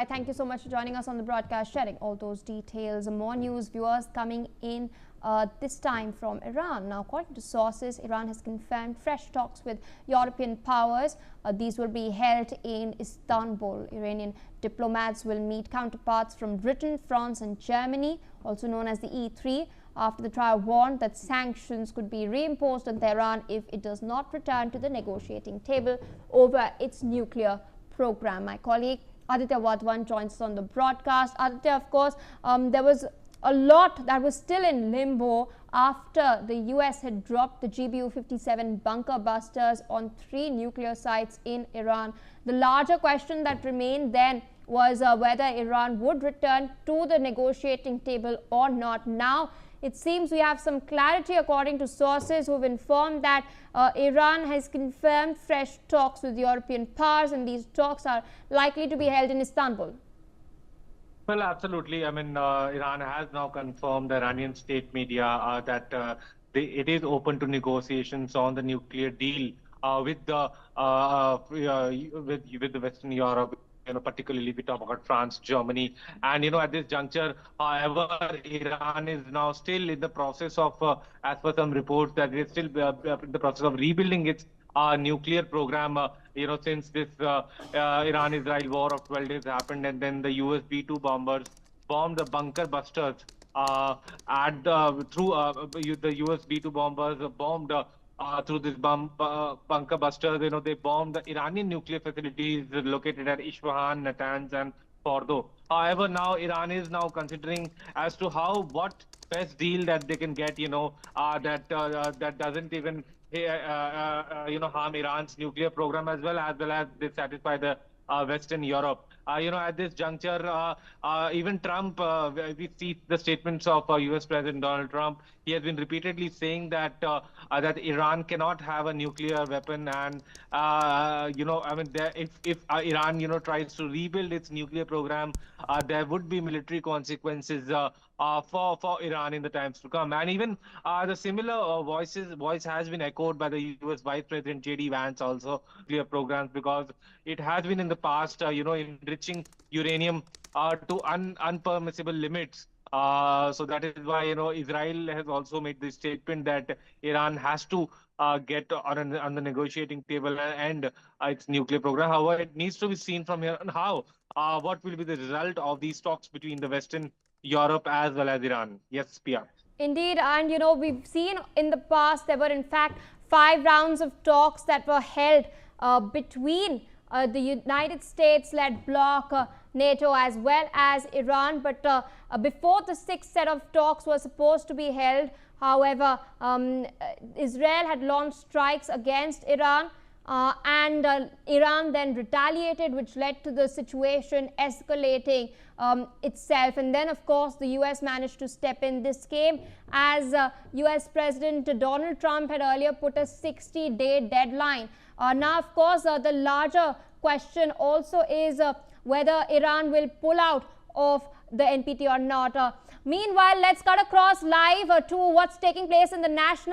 Thank you so much for joining us on the broadcast, sharing all those details. More news, viewers, coming in this time from Iran. Now, according to sources, Iran has confirmed fresh talks with European powers. These will be held in Istanbul. Iranian diplomats will meet counterparts from Britain, France and Germany, also known as the E3, after the trio warned that sanctions could be reimposed on Tehran if it does not return to the negotiating table over its nuclear program. My colleague Aditya Wadhwan joins us on the broadcast. Aditya, of course, there was a lot that was still in limbo after the US had dropped the GBU-57 bunker busters on 3 nuclear sites in Iran. The larger question that remained then was whether Iran would return to the negotiating table or not. Now, it seems we have some clarity according to sources who have informed that Iran has confirmed fresh talks with European powers, and these talks are likely to be held in Istanbul. Well, absolutely. I mean, Iran has now confirmed, the Iranian state media, that it is open to negotiations on the nuclear deal with the Western Europe. Particularly we talk about France, Germany, and at this juncture, however, Iran is now still in the process of, as per some reports, that it is still in the process of rebuilding its nuclear program. Since this Iran-Israel war of 12 days happened, and then the US B-2 bombers bombed the bunker busters the US B-2 bombers bombed. Through this bunker busters, they bombed the Iranian nuclear facilities located at Isfahan, Natanz, and Fordo. However, now Iran is now considering as to what best deal that they can get, that doesn't even harm Iran's nuclear program, as well as they satisfy the Western Europe. At this juncture, even Trump, we see the statements of US President Donald Trump. He has been repeatedly saying that that Iran cannot have a nuclear weapon, and if Iran tries to rebuild its nuclear program, there would be military consequences for Iran in the times to come. And even the similar voice has been echoed by the US Vice President J.D. Vance also, nuclear programs, because it has been in the past, enriching uranium to unpermissible limits. So that is why, Israel has also made this statement that Iran has to get on the negotiating table and end its nuclear program. However, it needs to be seen from here on what will be the result of these talks between the Western Europe as well as Iran. Yes, Pia. Indeed, and we've seen in the past there were in fact 5 rounds of talks that were held between the United States-led bloc, NATO, as well as Iran. But before the 6th set of talks were supposed to be held, however, Israel had launched strikes against Iran. And Iran then retaliated, which led to the situation escalating itself. And then, of course, the US managed to step in. This came as US President Donald Trump had earlier put a 60-day deadline. Now, of course, the larger question also is whether Iran will pull out of the NPT or not. Meanwhile, let's cut across live to what's taking place in the national